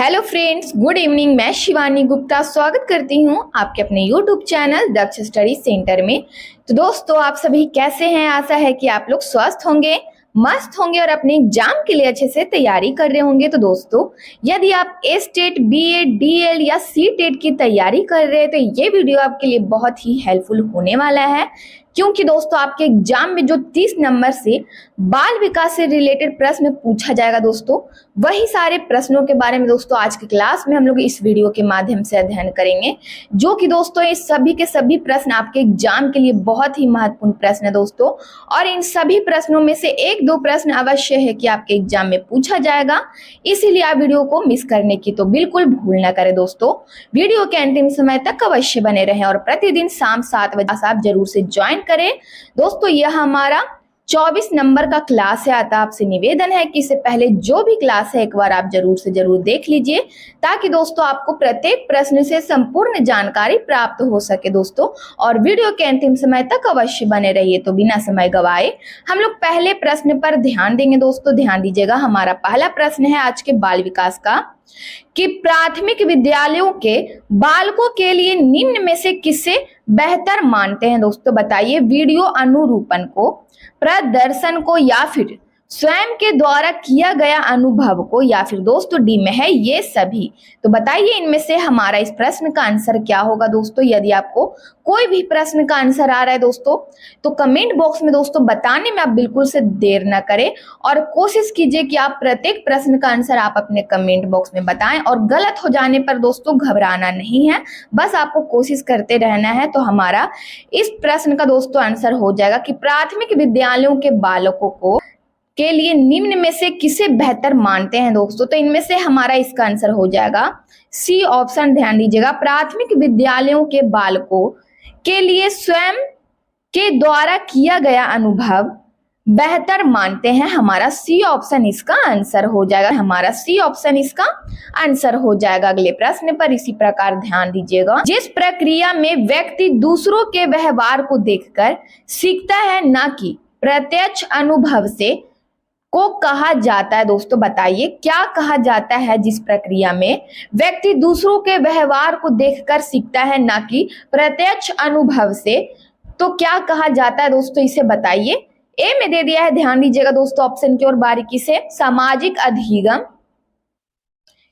Hello friends, good evening. मैं शिवानी गुप्ता स्वागत करती हूं आपके अपने यूट्यूब चैनल दक्ष स्टडी सेंटर में। तो दोस्तों, आप सभी कैसे हैं? आशा है कि आप लोग स्वस्थ होंगे, मस्त होंगे और अपने एग्जाम के लिए अच्छे से तैयारी कर रहे होंगे। तो दोस्तों, यदि आप एस्टेट, बीएड, डीएल या सीटेट की तैयारी कर रहे हैं तो ये वीडियो आपके लिए बहुत ही हेल्पफुल होने वाला है, क्योंकि दोस्तों आपके एग्जाम में जो 30 नंबर से बाल विकास से रिलेटेड प्रश्न पूछा जाएगा दोस्तों, वही सारे प्रश्नों के बारे में दोस्तों आज की क्लास में हम लोग इस वीडियो के माध्यम से अध्ययन करेंगे। जो कि दोस्तों ये सभी के सभी प्रश्न आपके एग्जाम के लिए बहुत ही महत्वपूर्ण प्रश्न है दोस्तों, और इन सभी प्रश्नों में से एक दो प्रश्न अवश्य है कि आपके एग्जाम में पूछा जाएगा। इसीलिए आप वीडियो को मिस करने की तो बिल्कुल भूल ना करें दोस्तों। वीडियो के अंतिम समय तक अवश्य बने रहें और प्रतिदिन शाम 7 बजे आप जरूर से ज्वाइन करें दोस्तों। यह हमारा 24 नंबर का क्लास है। आता आपसे निवेदन है कि इससे पहले जो भी क्लास है एक बार आप जरूर से जरूर देख लीजिए, ताकि दोस्तों आपको प्रत्येक प्रश्न से संपूर्ण जानकारी प्राप्त हो सके दोस्तों। और वीडियो के अंतिम समय तक अवश्य बने रहिए। तो बिना समय गवाए हम लोग पहले प्रश्न पर ध्यान देंगे दोस्तों। ध्यान दीजिएगा, हमारा पहला प्रश्न है आज के बाल विकास का कि प्राथमिक विद्यालयों के बालकों के लिए निम्न में से किसे बेहतर मानते हैं दोस्तों? बताइए। वीडियो अनुरूपण को, प्रदर्शन को, या फिर स्वयं के द्वारा किया गया अनुभव को, या फिर दोस्तों डी में है ये सभी। तो बताइए इनमें से हमारा इस प्रश्न का आंसर क्या होगा दोस्तों। यदि आपको कोई भी प्रश्न का आंसर आ रहा है दोस्तों तो कमेंट बॉक्स में दोस्तों बताने में आप बिल्कुल से देर ना करें और कोशिश कीजिए कि आप प्रत्येक प्रश्न का आंसर आप अपने कमेंट बॉक्स में बताएं। और गलत हो जाने पर दोस्तों घबराना नहीं है, बस आपको कोशिश करते रहना है। तो हमारा इस प्रश्न का दोस्तों आंसर हो जाएगा कि प्राथमिक विद्यालयों के बालकों को के लिए निम्न में से किसे बेहतर मानते हैं दोस्तों। तो इनमें से हमारा इसका आंसर हो जाएगा सी ऑप्शन। ध्यान दीजिएगा, प्राथमिक विद्यालयों के बालकों के लिए स्वयं के द्वारा किया गया अनुभव बेहतर मानते हैं। हमारा सी ऑप्शन इसका आंसर हो जाएगा। हमारा सी ऑप्शन इसका आंसर हो जाएगा। अगले प्रश्न पर इसी प्रकार ध्यान दीजिएगा, जिस प्रक्रिया में व्यक्ति दूसरों के व्यवहार को देखकर सीखता है ना कि प्रत्यक्ष अनुभव से, को कहा जाता है दोस्तों। बताइए क्या कहा जाता है जिस प्रक्रिया में व्यक्ति दूसरों के व्यवहार को देखकर सीखता है ना कि प्रत्यक्ष अनुभव से, तो क्या कहा जाता है दोस्तों, इसे बताइए। ए में दे दिया है, ध्यान दीजिएगा दोस्तों ऑप्शन की ओर बारीकी से, सामाजिक अधिगम।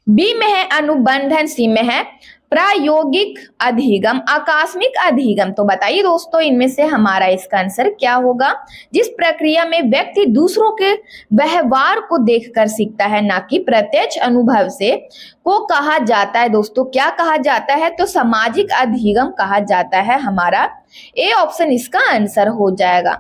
बी में है अनुबंधन। सी में है प्रायोगिक अधिगम, आकस्मिक अधिगम। तो बताइए दोस्तों इनमें से हमारा इसका आंसर क्या होगा। जिस प्रक्रिया में व्यक्ति दूसरों के व्यवहार को देखकर सीखता है ना कि प्रत्यक्ष अनुभव से, को कहा जाता है दोस्तों। क्या कहा जाता है? तो सामाजिक अधिगम कहा जाता है। हमारा ए ऑप्शन इसका आंसर हो जाएगा।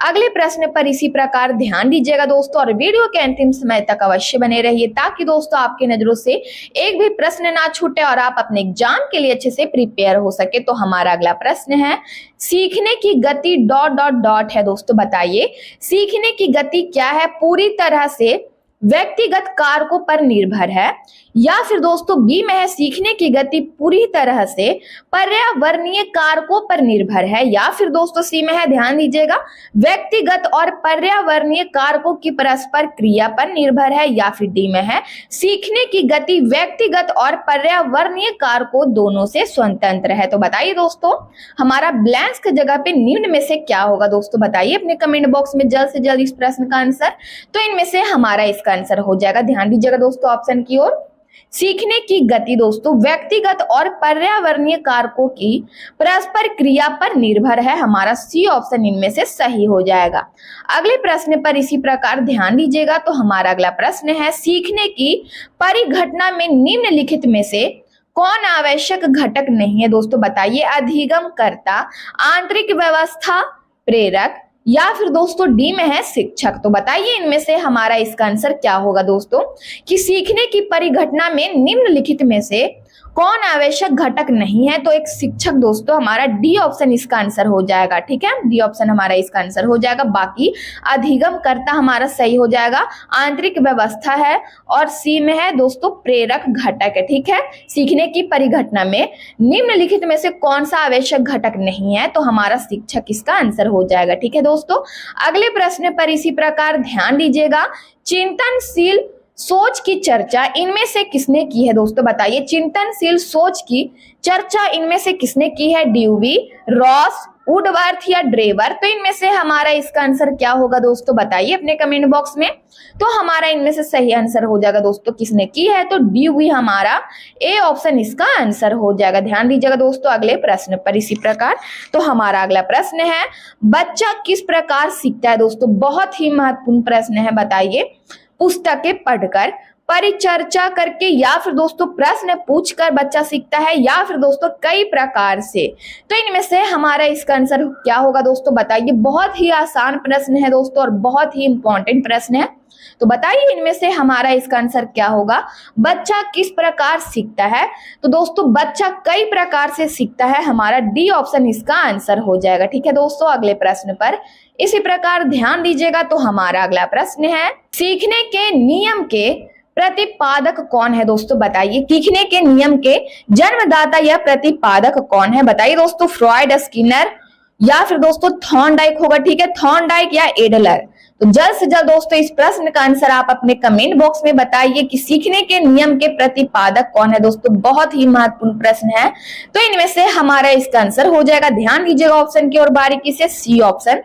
अगले प्रश्न पर इसी प्रकार ध्यान दीजिएगा दोस्तों और वीडियो के अंतिम समय तक अवश्य बने रहिए, ताकि दोस्तों आपकी नजरों से एक भी प्रश्न ना छूटे और आप अपने एग्जाम के लिए अच्छे से प्रिपेयर हो सके। तो हमारा अगला प्रश्न है, सीखने की गति डॉट डॉट डॉट है दोस्तों। बताइए सीखने की गति क्या है? पूरी तरह से व्यक्तिगत कारकों पर निर्भर है, या फिर दोस्तों बी में है सीखने की गति पूरी तरह से पर्यावरणीय कारकों पर निर्भर है, या फिर दोस्तों सी में है, ध्यान दीजिएगा, व्यक्तिगत और पर्यावरणीय कारकों की परस्पर क्रिया पर निर्भर है, या फिर डी में है सीखने की गति व्यक्तिगत और पर्यावरणीय कारकों दोनों से स्वतंत्र है। तो बताइए दोस्तों हमारा ब्लैंक्स की जगह पे निम्न में से क्या होगा दोस्तों। बताइए अपने कमेंट बॉक्स में जल्द से जल्द इस प्रश्न का आंसर। तो इनमें से हमारा इसका आंसर हो जाएगा, ध्यान दीजिएगा दोस्तों ऑप्शन की ओर, सीखने की गति दोस्तों व्यक्तिगत और पर्यावरणीय कारकों की परस्पर क्रिया पर निर्भर है। हमारा सी ऑप्शन इनमें से सही हो जाएगा। अगले प्रश्न पर इसी प्रकार ध्यान दीजिएगा। तो हमारा अगला प्रश्न है, सीखने की परिघटना में निम्नलिखित में से कौन आवश्यक घटक नहीं है दोस्तों। बताइए अधिगम कर्ता, आंतरिक व्यवस्था, प्रेरक, या फिर दोस्तों डी में है शिक्षक। तो बताइए इनमें से हमारा इसका आंसर क्या होगा दोस्तों कि सीखने की परिघटना में निम्नलिखित में से कौन आवश्यक घटक नहीं है। तो एक शिक्षक दोस्तों, हमारा डी ऑप्शन इसका आंसर हो जाएगा। ठीक है, डी ऑप्शन हमारा इसका आंसर हो जाएगा। बाकी अधिगम कर्ता हमारा सही हो जाएगा, आंतरिक व्यवस्था है, और सी में है दोस्तों प्रेरक घटक है। ठीक है, सीखने की परिघटना में निम्नलिखित में से कौन सा आवश्यक घटक नहीं है, तो हमारा शिक्षक इसका आंसर हो जाएगा। ठीक है दोस्तों, अगले प्रश्न पर इसी प्रकार ध्यान दीजिएगा, चिंतनशील सोच की चर्चा इनमें से किसने की है दोस्तों बताइए। चिंतनशील सोच की चर्चा इनमें से किसने की है। ड्यूवी, रॉस, वुडवर्थ या ड्रेवर। तो इनमें से हमारा इसका आंसर क्या होगा दोस्तों बताइए अपने कमेंट बॉक्स में। तो हमारा इनमें से सही आंसर हो जाएगा दोस्तों किसने की है, तो ड्यूवी हमारा ए ऑप्शन इसका आंसर हो जाएगा। ध्यान दीजिएगा दोस्तों अगले प्रश्न पर। इसी प्रकार तो हमारा अगला प्रश्न है, बच्चा किस प्रकार सीखता है दोस्तों। बहुत ही महत्वपूर्ण प्रश्न है बताइए। पुस्तकें पढ़कर, परिचर्चा करके या फिर दोस्तों प्रश्न पूछकर बच्चा सीखता है या फिर दोस्तों कई प्रकार से। तो इनमें से हमारा इसका आंसर क्या होगा दोस्तों बताइए। बहुत ही आसान प्रश्न है दोस्तों और बहुत ही इंपॉर्टेंट प्रश्न है। तो बताइए इनमें से हमारा इसका आंसर क्या होगा। बच्चा किस प्रकार सीखता है, तो दोस्तों बच्चा कई प्रकार से सीखता है। हमारा डी ऑप्शन इसका आंसर हो जाएगा। ठीक है दोस्तों अगले प्रश्न पर इसी प्रकार ध्यान दीजिएगा। तो हमारा अगला प्रश्न है, सीखने के नियम के प्रतिपादक कौन है दोस्तों बताइए। सीखने के नियम के जन्मदाता या प्रतिपादक कौन है बताइए दोस्तों। फ्रॉइड, स्किनर या फिर दोस्तों थॉर्नडाइक होगा। ठीक है, थॉर्नडाइक या एडलर। तो जल्द से जल्द दोस्तों इस प्रश्न का आंसर आप अपने कमेंट बॉक्स में बताइए कि सीखने के नियम के प्रतिपादक कौन है दोस्तों। बहुत ही महत्वपूर्ण प्रश्न है। तो इनमें से हमारा इसका आंसर हो जाएगा, ध्यान दीजिएगा ऑप्शन की ओर बारीकी से, सी ऑप्शन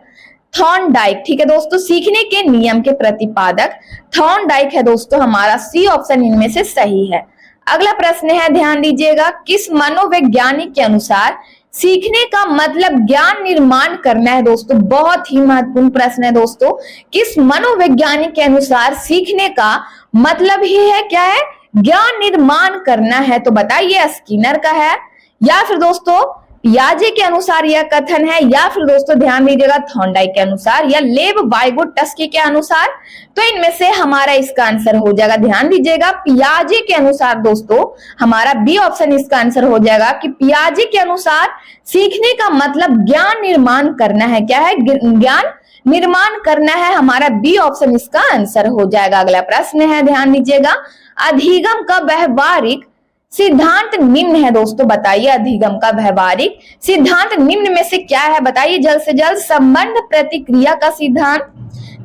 थॉर्नडाइक। ठीक है दोस्तों, सीखने के नियम के प्रतिपादक थॉर्नडाइक है दोस्तों। हमारा सी ऑप्शन इनमें से सही है। अगला प्रश्न है, ध्यान दीजिएगा, किस मनोवैज्ञानिक के अनुसार सीखने का मतलब ज्ञान निर्माण करना है दोस्तों। बहुत ही महत्वपूर्ण प्रश्न है दोस्तों। किस मनोवैज्ञानिक के अनुसार सीखने का मतलब ही है क्या है, ज्ञान निर्माण करना है। तो बताइए स्किनर का है या फिर दोस्तों पियाजे के अनुसार यह कथन है या फिर दोस्तों ध्यान दीजिएगा थॉर्नडाइक के अनुसार या लेव वाइगोटस्की के अनुसार। तो इनमें से हमारा इसका आंसर हो जाएगा, ध्यान दीजिएगा पियाजे के अनुसार दोस्तों। हमारा बी ऑप्शन इसका आंसर हो जाएगा कि पियाजे के अनुसार सीखने का मतलब ज्ञान निर्माण करना है। क्या है, ज्ञान निर्माण करना है। हमारा बी ऑप्शन इसका आंसर हो जाएगा। अगला प्रश्न है, ध्यान दीजिएगा, अधिगम का व्यवहारिक सिद्धांत निम्न है दोस्तों बताइए। अधिगम का व्यवहारिक सिद्धांत निम्न में से क्या है बताइए जल्द से जल्द। संबंध प्रतिक्रिया का सिद्धांत,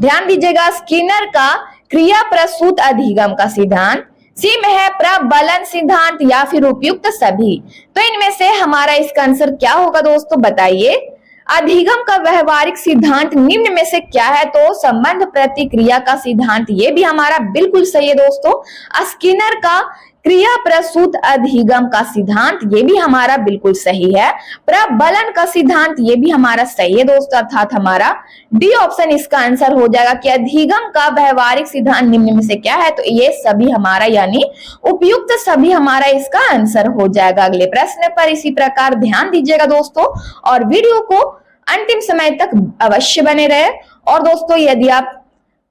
ध्यान दीजिएगा स्किनर का क्रिया प्रसूत अधिगम का सिद्धांत, सी में है प्रबलन सिद्धांत या फिर उपयुक्त सभी। तो इनमें से हमारा इसका आंसर क्या होगा दोस्तों बताइए। अधिगम का व्यवहारिक सिद्धांत निम्न में से क्या है, तो संबंध प्रतिक्रिया का सिद्धांत। ये भी हमारा बिल्कुल सही है दोस्तों। स्किनर का क्रिया प्रसूत अधिगम का सिद्धांत, ये भी हमारा बिल्कुल सही है। प्रबलन का सिद्धांत, ये भी हमारा सही है दोस्तों, अर्थात हमारा डी ऑप्शन इसका आंसर हो जाएगा कि अधिगम का व्यवहारिक सिद्धांत निम्न में से क्या है, तो ये सभी हमारा यानी उपयुक्त सभी हमारा इसका आंसर हो जाएगा। अगले प्रश्न पर इसी प्रकार ध्यान दीजिएगा दोस्तों और वीडियो को अंतिम समय तक अवश्य बने रहे। और दोस्तों यदि आप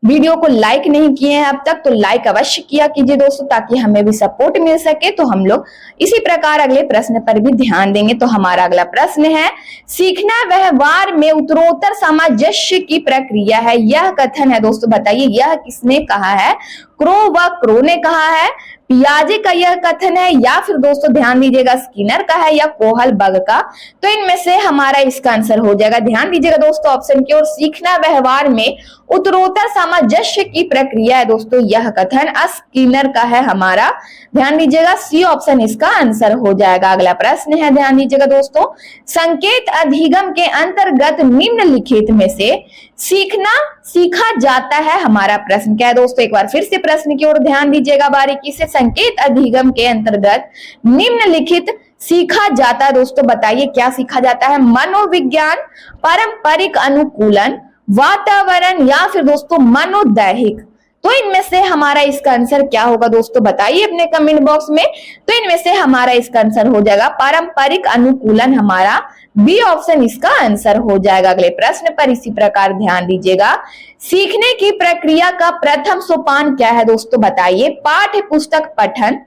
वीडियो को लाइक नहीं किए हैं अब तक तो लाइक अवश्य किया कीजिए दोस्तों, ताकि हमें भी सपोर्ट मिल सके। तो हम लोग इसी प्रकार अगले प्रश्न पर भी ध्यान देंगे। तो हमारा अगला प्रश्न है, सीखना व्यवहार में उत्तरोत्तर सामंजस्य की प्रक्रिया है, यह कथन है दोस्तों बताइए यह किसने कहा है। क्रो व क्रो ने कहा है, पियाजे का यह कथन है या फिर दोस्तों ध्यान दीजिएगा स्किनर का है या कोहल बग का। तो इनमें से हमारा इसका आंसर हो जाएगा, ध्यान दीजिएगा दोस्तों ऑप्शन की ओर, सीखना व्यवहार में उत्तरोत्तर सामंजस्य की प्रक्रिया है दोस्तों, यह कथन स्किनर का है हमारा। ध्यान दीजिएगा सी ऑप्शन इसका आंसर हो जाएगा। अगला प्रश्न है, ध्यान दीजिएगा दोस्तों, संकेत अधिगम के अंतर्गत निम्नलिखित में से सीखना सीखा जाता है। हमारा प्रश्न क्या है दोस्तों, एक बार फिर से प्रश्न की ओर ध्यान दीजिएगा बारीकी से। संकेत अधिगम के अंतर्गत निम्नलिखित सीखा जाता है दोस्तों बताइए क्या सीखा जाता है। मनोविज्ञान, पारंपरिक अनुकूलन, वातावरण या फिर दोस्तों मनोदैहिक। तो इनमें से हमारा इसका आंसर क्या होगा दोस्तों बताइए अपने कमेंट बॉक्स में। तो इनमें से हमारा इसका आंसर हो जाएगा पारंपरिक अनुकूलन, हमारा बी ऑप्शन इसका आंसर हो जाएगा। अगले प्रश्न पर इसी प्रकार ध्यान दीजिएगा, सीखने की प्रक्रिया का प्रथम सोपान क्या है दोस्तों बताइए। पाठ्य पुस्तक पठन,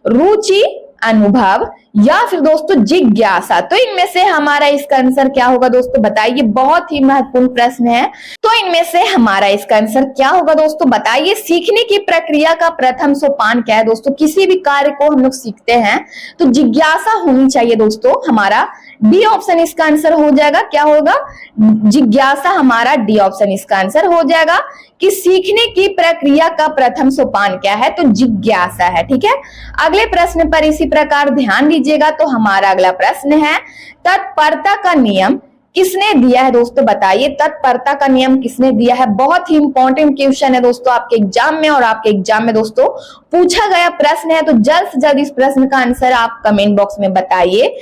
रुचि, अनुभव या फिर दोस्तों जिज्ञासा। तो इनमें से हमारा इसका आंसर क्या होगा दोस्तों बताइए, बहुत ही महत्वपूर्ण प्रश्न है। तो इनमें से हमारा इसका आंसर क्या होगा दोस्तों बताइए। सीखने की प्रक्रिया का प्रथम सोपान क्या है दोस्तों, किसी भी कार्य को हम लोग सीखते हैं तो जिज्ञासा होनी चाहिए दोस्तों। हमारा डी ऑप्शन इसका आंसर हो जाएगा, क्या होगा, जिज्ञासा। हमारा डी ऑप्शन इसका आंसर हो जाएगा कि सीखने की प्रक्रिया का प्रथम सोपान क्या है, तो जिज्ञासा है। ठीक है, अगले प्रश्न पर इसी प्रकार ध्यान दीजिएगा। तो हमारा अगला प्रश्न है, तत्परता का नियम किसने दिया है दोस्तों बताइए। तत्परता का नियम किसने दिया है, बहुत ही इंपॉर्टेंट क्वेश्चन है दोस्तों आपके एग्जाम में, और आपके एग्जाम में दोस्तों पूछा गया प्रश्न है। तो जल्द से जल्द इस प्रश्न का आंसर आप कमेंट बॉक्स में बताइए।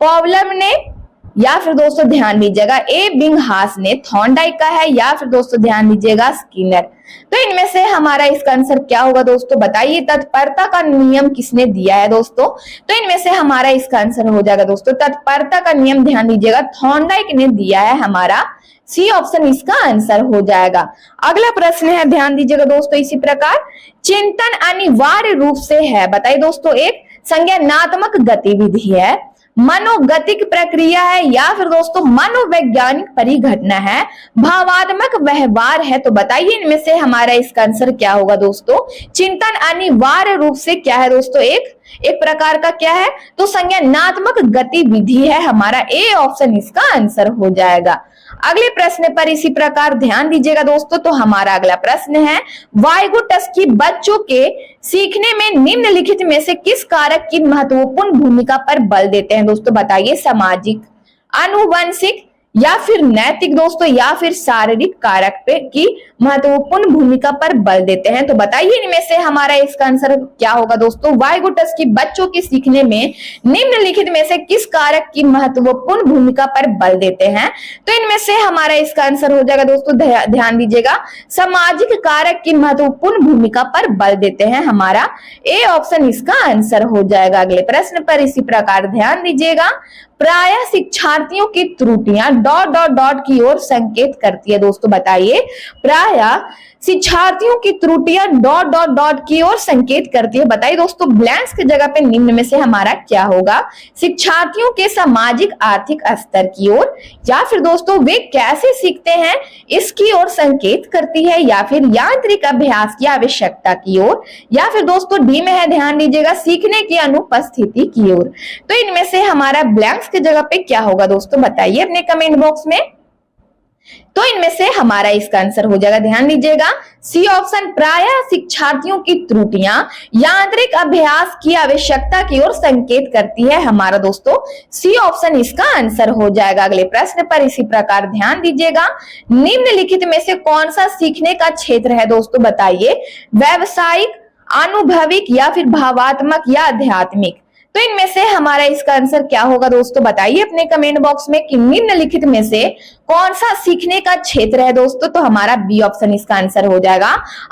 पॉवलव ने, या फिर दोस्तों ध्यान दीजिएगा ए बिंगहास ने, थॉर्नडाइक का है, या फिर दोस्तों ध्यान दीजिएगा स्किनर। तो इनमें से हमारा इसका आंसर क्या होगा दोस्तों बताइए। तत्परता का नियम किसने दिया है दोस्तों, तो इनमें से हमारा इसका आंसर हो जाएगा दोस्तों तत्परता का नियम, ध्यान दीजिएगा, थॉर्नडाइक ने दिया है। हमारा सी ऑप्शन इसका आंसर हो जाएगा। अगला प्रश्न है, ध्यान दीजिएगा दोस्तों इसी प्रकार, चिंतन अनिवार्य रूप से है बताइए दोस्तों एक संज्ञानात्मक गतिविधि है, मनोगतिक प्रक्रिया है, या फिर दोस्तों मनोवैज्ञानिक परिघटना है, भावात्मक व्यवहार है। तो बताइए इनमें से हमारा इसका आंसर क्या होगा दोस्तों। चिंतन अनिवार्य रूप से क्या है दोस्तों, एक प्रकार का क्या है, तो संज्ञानात्मक गतिविधि है। हमारा ए ऑप्शन इसका आंसर हो जाएगा। अगले प्रश्न पर इसी प्रकार ध्यान दीजिएगा दोस्तों। तो हमारा अगला प्रश्न है, वाइगोटस्की बच्चों के सीखने में निम्नलिखित में से किस कारक की महत्वपूर्ण भूमिका पर बल देते हैं दोस्तों बताइए। सामाजिक, आनुवंशिक, या फिर नैतिक दोस्तों, या फिर शारीरिक कारक पे की महत्वपूर्ण भूमिका पर बल देते हैं। तो बताइए इनमें से हमारा इसका आंसर क्या होगा दोस्तों। वाइगोटस्की बच्चों के सीखने में निम्नलिखित में से किस कारक की महत्वपूर्ण भूमिका पर बल देते हैं। तो इनमें से हमारा इसका आंसर हो जाएगा दोस्तों, ध्यान दीजिएगा, सामाजिक कारक की महत्वपूर्ण भूमिका पर बल देते हैं। हमारा ए ऑप्शन इसका आंसर हो जाएगा। अगले प्रश्न पर इसी प्रकार ध्यान दीजिएगा, प्राय शिक्षार्थियों की त्रुटियां ... की ओर संकेत करती है दोस्तों बताइए। प्राय शिक्षार्थियों की त्रुटियां ... की ओर संकेत करती है। बताइए दोस्तों ब्लैंक्स की जगह पे निम्न में से हमारा क्या होगा। शिक्षार्थियों के सामाजिक आर्थिक स्तर की ओर, या फिर दोस्तों वे कैसे सीखते हैं इसकी ओर संकेत करती है, या फिर यांत्रिक अभ्यास की आवश्यकता की ओर, या फिर दोस्तों डी में है, ध्यान दीजिएगा, सीखने की अनुपस्थिति की ओर। तो इनमें से हमारा ब्लैंक्स की जगह पे क्या होगा दोस्तों बताइए अपने कमेंट बॉक्स में। तो इनमें से हमारा इसका आंसर हो जाएगा, ध्यान दीजिएगा, सी ऑप्शन, प्राय शिक्षार्थियों की त्रुटियां यांत्रिक अभ्यास की आवश्यकता की ओर संकेत करती है। हमारा दोस्तों सी ऑप्शन इसका आंसर हो जाएगा। अगले प्रश्न पर इसी प्रकार ध्यान दीजिएगा, निम्नलिखित में से कौन सा सीखने का क्षेत्र है दोस्तों बताइए। व्यावसायिक, अनुभविक, या फिर भावात्मक, या आध्यात्मिक। तो इनमें से हमारा इसका आंसर क्या होगा दोस्तों बताइए अपने कमेंट बॉक्स में कि निम्नलिखित में से कौन सा सीखने का क्षेत्र है दोस्तों। तो हमारा बी ऑप्शन इसका आंसर हो जाएगा,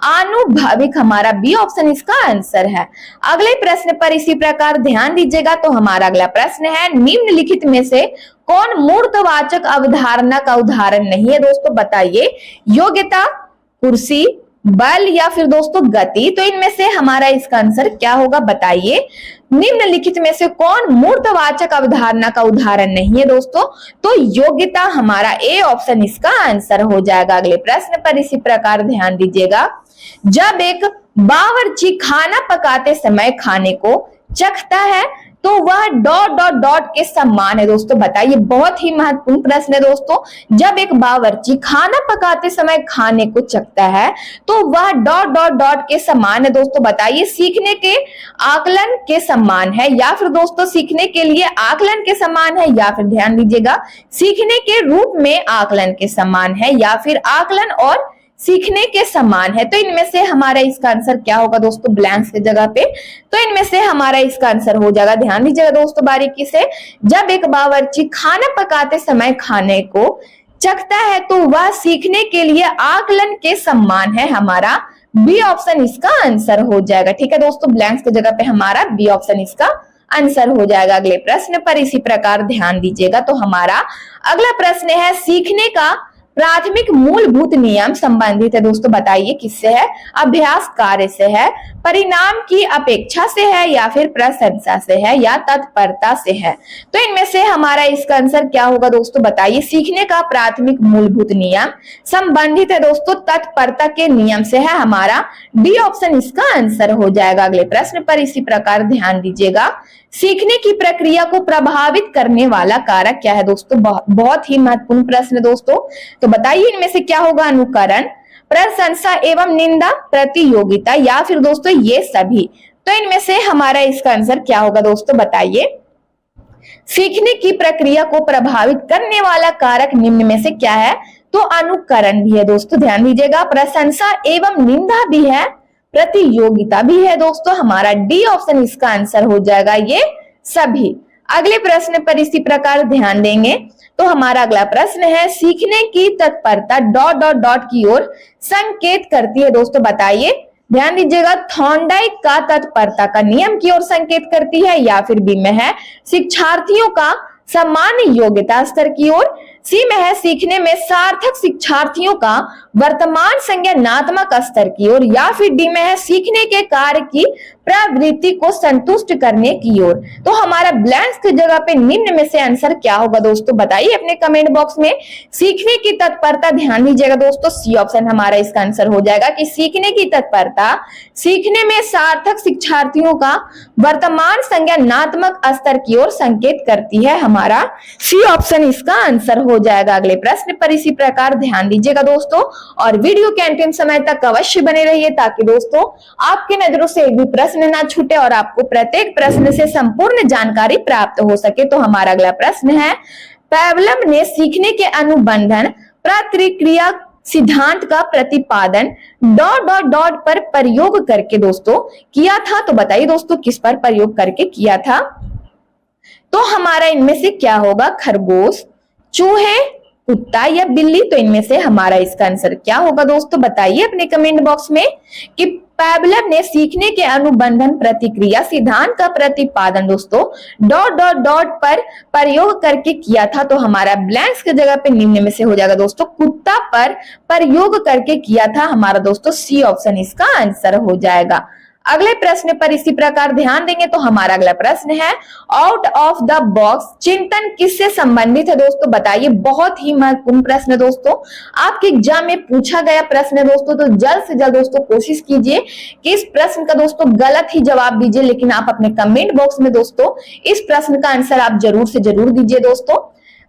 अनुभविक। हमारा बी ऑप्शन इसका आंसर है। अगले प्रश्न पर इसी प्रकार ध्यान दीजिएगा। तो हमारा अगला प्रश्न है, निम्नलिखित में से कौन मूर्तवाचक अवधारणा का उदाहरण नहीं है दोस्तों बताइए। योग्यता, कुर्सी, बल, या फिर दोस्तों गति। तो इनमें से हमारा इसका आंसर क्या होगा बताइए। निम्नलिखित में से कौन मूर्तवाचक अवधारणा का उदाहरण नहीं है दोस्तों, तो योग्यता। हमारा ए ऑप्शन इसका आंसर हो जाएगा। अगले प्रश्न पर इसी प्रकार ध्यान दीजिएगा, जब एक बावर्ची खाना पकाते समय खाने को चखता है तो वह ... के समान है दोस्तों बताइए। बहुत ही महत्वपूर्ण प्रश्न है दोस्तों। जब एक बावर्ची खाना पकाते समय खाने को चखता है तो वह ... के समान है दोस्तों बताइए। सीखने के आकलन के समान है, या फिर दोस्तों सीखने के लिए आकलन के समान है, या फिर ध्यान दीजिएगा सीखने के रूप में आकलन के समान है, या फिर आकलन और सीखने के समान है। तो इनमें से हमारा इसका आंसर क्या होगा दोस्तों ब्लैंक्स की जगह पे। तो इनमें से हमारा इसका आंसर हो जाएगा, ध्यान दीजिएगा दोस्तों बारीकी से, जब एक बावर्ची खाना पकाते समय खाने को चखता है तो वह सीखने के लिए आकलन के समान है। हमारा बी ऑप्शन इसका आंसर हो जाएगा। ठीक है दोस्तों, ब्लैंक्स की जगह पे हमारा बी ऑप्शन इसका आंसर हो जाएगा। अगले प्रश्न पर इसी प्रकार ध्यान दीजिएगा। तो हमारा अगला प्रश्न है, सीखने का प्राथमिक मूलभूत नियम संबंधित है दोस्तों बताइए किससे है। अभ्यास कार्य से है, परिणाम की अपेक्षा से है या फिर प्रशंसा से है या तत्परता से है। तो इनमें से हमारा इसका आंसर क्या होगा दोस्तों बताइए। सीखने का प्राथमिक मूलभूत नियम संबंधित है दोस्तों तत्परता के नियम से है। हमारा डी ऑप्शन इसका आंसर हो जाएगा। अगले प्रश्न पर इसी प्रकार ध्यान दीजिएगा। सीखने की प्रक्रिया को प्रभावित करने वाला कारक क्या है दोस्तों। बहुत ही महत्वपूर्ण प्रश्न दोस्तों। तो बताइए इनमें से क्या होगा। अनुकरण, प्रशंसा एवं निंदा, प्रतियोगिता या फिर दोस्तों ये सभी। तो इनमें से हमारा इसका आंसर क्या होगा दोस्तों बताइए। सीखने की प्रक्रिया को प्रभावित करने वाला कारक निम्न में से क्या है। तो अनुकरण भी है दोस्तों, ध्यान दीजिएगा। प्रशंसा एवं निंदा भी है, प्रतियोगिता भी है दोस्तों। हमारा डी ऑप्शन इसका आंसर हो जाएगा ये सभी। अगले प्रश्न पर इसी प्रकार ध्यान देंगे। तो हमारा अगला प्रश्न है सीखने की तत्परता डॉट डॉट डॉट की ओर संकेत करती है दोस्तों बताइए। ध्यान दीजिएगा। थॉर्नडाइक का तत्परता का नियम की ओर संकेत करती है या फिर बी में है शिक्षार्थियों का सामान्य योग्यता स्तर की ओर, सी में है सीखने में सार्थक शिक्षार्थियों का वर्तमान संज्ञानात्मक स्तर की ओर, या फिर डी में है सीखने के कार्य की प्रवृत्ति को संतुष्ट करने की ओर। तो हमारा ब्लैंक्स की जगह पे निम्न में से आंसर क्या होगा दोस्तों बताइए अपने कमेंट बॉक्स में। सीखने की तत्परता, ध्यान दीजिएगा दोस्तों, सी ऑप्शन हमारा इसका आंसर हो जाएगा कि सीखने की तत्परता सीखने में सार्थक शिक्षार्थियों का वर्तमान संज्ञानात्मक स्तर की ओर संकेत करती है। हमारा सी ऑप्शन इसका आंसर हो जाएगा। अगले प्रश्न पर इसी प्रकार ध्यान दीजिएगा दोस्तों और वीडियो के अंतिम समय तक अवश्य बने रहिए ताकि दोस्तों आपकी नजरों से एक भी प्रश्न ना छूटे और आपको प्रत्येक प्रश्न से संपूर्ण जानकारी प्राप्त हो सके। तो हमारा अगला प्रश्न है पैवलव ने सीखने के अनुबंधन प्रतिक्रिया सिद्धांत का प्रतिपादन डॉट डॉट डॉट पर प्रयोग करके दोस्तों किया था। तो बताइए दोस्तों किस पर प्रयोग करके किया था। तो हमारा इनमें से क्या होगा। खरगोश, चूहे, कुत्ता या बिल्ली। तो इनमें से हमारा इसका आंसर क्या होगा दोस्तों बताइए अपने कमेंट बॉक्स में कि पैवलव ने सीखने के अनुबंधन प्रतिक्रिया सिद्धांत का प्रतिपादन दोस्तों डॉट डॉट डॉट पर प्रयोग करके किया था। तो हमारा ब्लैंक्स की जगह पे निम्न में से हो जाएगा दोस्तों कुत्ता पर प्रयोग करके किया था। हमारा दोस्तों सी ऑप्शन इसका आंसर हो जाएगा। अगले प्रश्न पर इसी प्रकार ध्यान देंगे। तो हमारा अगला प्रश्न है आउट ऑफ द बॉक्स चिंतन किससे संबंधित है दोस्तों बताइए। बहुत ही महत्वपूर्ण प्रश्न दोस्तों, आपके एग्जाम में पूछा गया प्रश्न है दोस्तों। तो जल्द से जल्द दोस्तों कोशिश कीजिए कि इस प्रश्न का दोस्तों गलत ही जवाब दीजिए, लेकिन आप अपने कमेंट बॉक्स में दोस्तों इस प्रश्न का आंसर आप जरूर से जरूर दीजिए दोस्तों।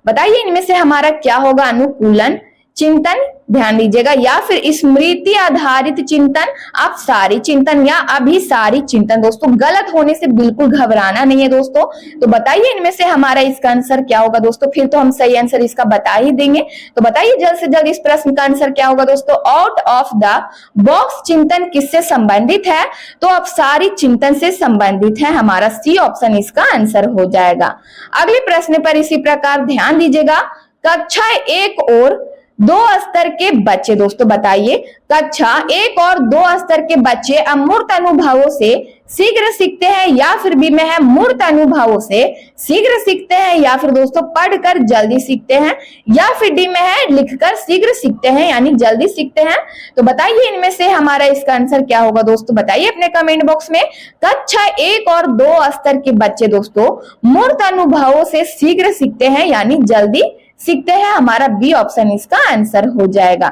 बताइए इनमें से हमारा क्या होगा। अनुकूलन चिंतन, ध्यान दीजिएगा, या फिर स्मृति आधारित चिंतन, आप सारी चिंतन या अभिसारी चिंतन। दोस्तों गलत होने से बिल्कुल घबराना नहीं है दोस्तों। तो बताइए इनमें से हमारा इसका आंसर क्या होगा दोस्तों। फिर तो हम सही आंसर इसका बता ही देंगे। तो बताइए जल्द से जल्द इस प्रश्न का आंसर क्या होगा दोस्तों। आउट ऑफ द बॉक्स चिंतन किससे संबंधित है। तो अब सारी चिंतन से संबंधित है। हमारा सी ऑप्शन इसका आंसर हो जाएगा। अगले प्रश्न पर इसी प्रकार ध्यान दीजिएगा। कक्षा 1 और 2 स्तर के बच्चे दोस्तों बताइए कक्षा 1 और 2 स्तर के बच्चे अमूर्त अनुभवों से शीघ्र सीखते हैं या फिर बी में है मूर्त अनुभवों से शीघ्र सीखते हैं या फिर दोस्तों पढ़कर जल्दी सीखते हैं या फिर डी में है लिखकर शीघ्र सीखते हैं यानी जल्दी सीखते हैं। तो बताइए इनमें से हमारा इसका आंसर क्या होगा दोस्तों बताइए अपने कमेंट बॉक्स में। कक्षा 1 और 2 स्तर के बच्चे दोस्तों मूर्त अनुभवों से शीघ्र सीखते हैं यानी जल्दी सीखते हैं। हमारा बी ऑप्शन इसका आंसर हो जाएगा।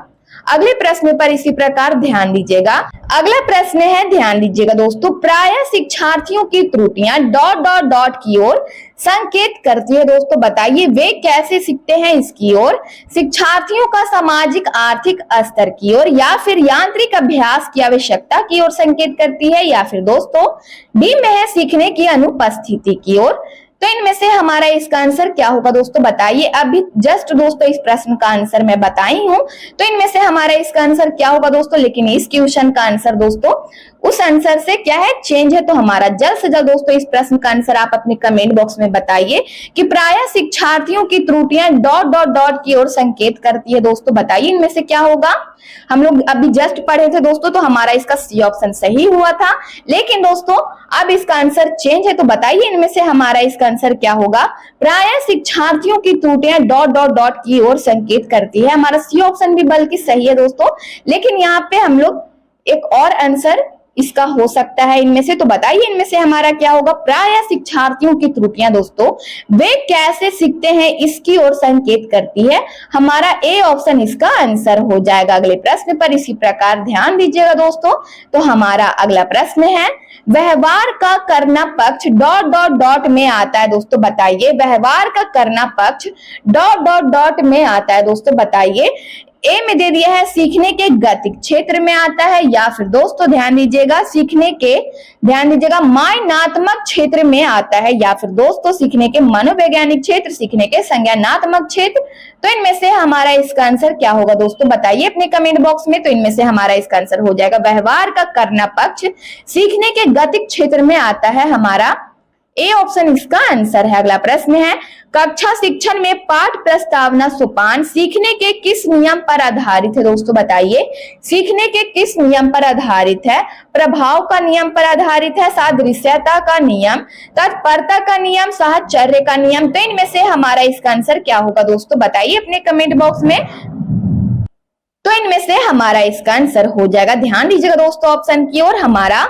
अगले प्रश्न पर इसी प्रकार ध्यान दीजिएगा। अगला प्रश्न है, ध्यान दीजिएगा दोस्तों, प्रायः शिक्षार्थियों की त्रुटियां डॉट डॉट डॉट की ओर संकेत करती है। दोस्तों बताइए वे कैसे सीखते हैं इसकी ओर। शिक्षार्थियों का सामाजिक आर्थिक स्तर की ओर या फिर यांत्रिक अभ्यास की आवश्यकता की ओर संकेत करती है या फिर दोस्तों डी में है सीखने की अनुपस्थिति की ओर। तो इनमें से हमारा इसका आंसर क्या होगा दोस्तों बताइए। अभी जस्ट दोस्तों इस प्रश्न का आंसर मैं बताई हूं। तो इनमें से हमारा इसका आंसर क्या होगा दोस्तों, लेकिन इस क्वेश्चन का आंसर दोस्तों उस आंसर से क्या है चेंज है। तो हमारा जल्द से जल्द दोस्तों इस प्रश्न का आंसर आप अपने कमेंट बॉक्स में बताइए कि प्रायः शिक्षार्थियों की त्रुटियां डॉट डॉट डॉट की ओर संकेत करती है। दोस्तों बताइए इनमें से क्या होगा। हम लोग अभी जस्ट पढ़े थे दोस्तों, तो हमारा इसका सी ऑप्शन सही हुआ था, लेकिन दोस्तों अब इसका आंसर चेंज है। तो बताइए इनमें से हमारा इसका आंसर क्या होगा। प्रायः शिक्षार्थियों की त्रुटियां डॉट डॉट डॉट की ओर संकेत करती है। हमारा सी ऑप्शन भी बल्कि सही है दोस्तों, लेकिन यहाँ पे हम लोग एक और आंसर इसका हो सकता है इनमें से? तो बताइए इनमें से हमारा क्या होगा? प्राय शिक्षार्थियों की त्रुटियां दोस्तों वे कैसे सीखते हैं इसकी ओर संकेत करती है। हमारा ए ऑप्शन इसका आंसर हो जाएगा अगले प्रश्न पर। इसी प्रकार ध्यान दीजिएगा दोस्तों। तो हमारा अगला प्रश्न है, व्यवहार का करना पक्ष डॉट डॉट डॉट में आता है दोस्तों। बताइए व्यवहार का करना पक्ष डॉट डॉट डॉट में आता है दोस्तों। बताइए ए में दे दिया है सीखने के गतिक क्षेत्र में आता है, या फिर दोस्तों ध्यान दीजिएगा मायनात्मक क्षेत्र में आता है, या फिर दोस्तों सीखने के मनोवैज्ञानिक क्षेत्र, सीखने के संज्ञानात्मक क्षेत्र। तो इनमें से हमारा इसका आंसर क्या होगा दोस्तों? बताइए अपने कमेंट बॉक्स में। तो इनमें से हमारा इसका आंसर हो जाएगा व्यवहार का करना पक्ष सीखने के गतिक क्षेत्र में आता है। हमारा ए ऑप्शन इसका आंसर है। अगला प्रश्न है, कक्षा शिक्षण में पाठ प्रस्तावना सोपान सीखने के किस नियम पर आधारित है दोस्तों? बताइए सीखने के किस नियम पर आधारित है? प्रभाव का नियम पर आधारित है, सादृश्यता का नियम, तत्परता का नियम, साहचर्य का नियम। तो इनमें से हमारा इसका आंसर क्या होगा दोस्तों? बताइए अपने कमेंट बॉक्स में। तो इनमें से हमारा इसका आंसर हो जाएगा, ध्यान दीजिएगा दोस्तों ऑप्शन की ओर, हमारा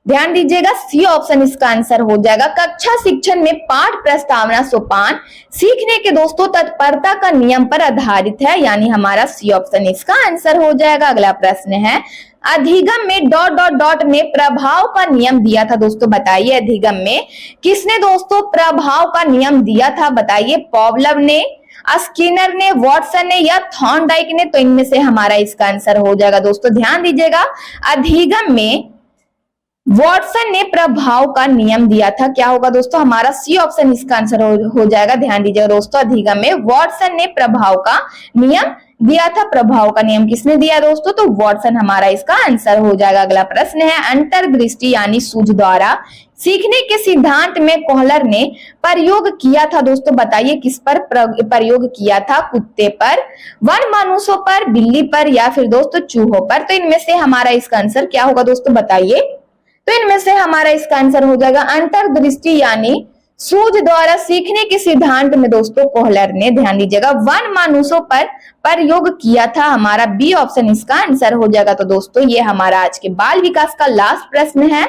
ध्यान दीजिएगा सी ऑप्शन इसका आंसर हो जाएगा। कक्षा शिक्षण में पाठ प्रस्तावना सोपान सीखने के दोस्तों तत्परता का नियम पर आधारित है, यानी हमारा सी ऑप्शन इसका आंसर हो जाएगा। अगला प्रश्न है, अधिगम में डॉट डॉट डॉट में प्रभाव का नियम दिया था दोस्तों। बताइए अधिगम में किसने दोस्तों प्रभाव का नियम दिया था? बताइए पॉवलव ने, स्किनर ने, वॉटसन ने, या थॉर्नडाइक ने? तो इनमें से हमारा इसका आंसर हो जाएगा दोस्तों। ध्यान दीजिएगा अधिगम में वॉटसन ने प्रभाव का नियम दिया था। क्या होगा दोस्तों? हमारा सी ऑप्शन इसका आंसर हो जाएगा। ध्यान दीजिएगा दोस्तों अधिगम में वॉटसन ने प्रभाव का नियम दिया था। प्रभाव का नियम किसने दिया दोस्तों? तो वॉटसन हमारा इसका आंसर हो जाएगा। अगला प्रश्न है, अंतर्दृष्टि यानी सूझ द्वारा सीखने के सिद्धांत में कोहलर ने प्रयोग किया था दोस्तों। बताइए किस पर प्रयोग किया था? कुत्ते पर, वन मनुष्यों पर, बिल्ली पर, या फिर दोस्तों चूहों पर? तो इनमें से हमारा इसका आंसर क्या होगा दोस्तों? बताइए। तो इनमें से हमारा इसका आंसर हो जाएगा अंतर्दृष्टि यानी सूझ द्वारा सीखने के सिद्धांत में दोस्तों कोहलर ने, ध्यान दीजिएगा, वन मानुषों पर प्रयोग किया था। हमारा बी ऑप्शन इसका आंसर हो जाएगा। तो दोस्तों ये हमारा आज के बाल विकास का लास्ट प्रश्न है।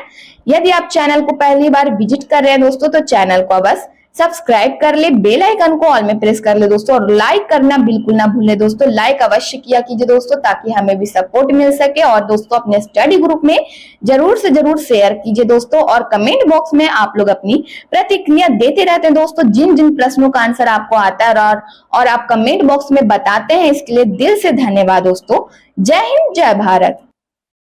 यदि आप चैनल को पहली बार विजिट कर रहे हैं दोस्तों तो चैनल को बस सब्सक्राइब कर ले, बेल आइकन को ऑल में प्रेस कर ले दोस्तों, और लाइक करना बिल्कुल ना भूलें दोस्तों। लाइक अवश्य किया कीजिए दोस्तों ताकि हमें भी सपोर्ट मिल सके, और दोस्तों अपने स्टडी ग्रुप में जरूर से जरूर शेयर कीजिए दोस्तों, और कमेंट बॉक्स में आप लोग अपनी प्रतिक्रिया देते रहते हैं दोस्तों। जिन जिन प्रश्नों का आंसर आपको आता है और आप कमेंट बॉक्स में बताते हैं, इसके लिए दिल से धन्यवाद दोस्तों। जय हिंद, जय भारत।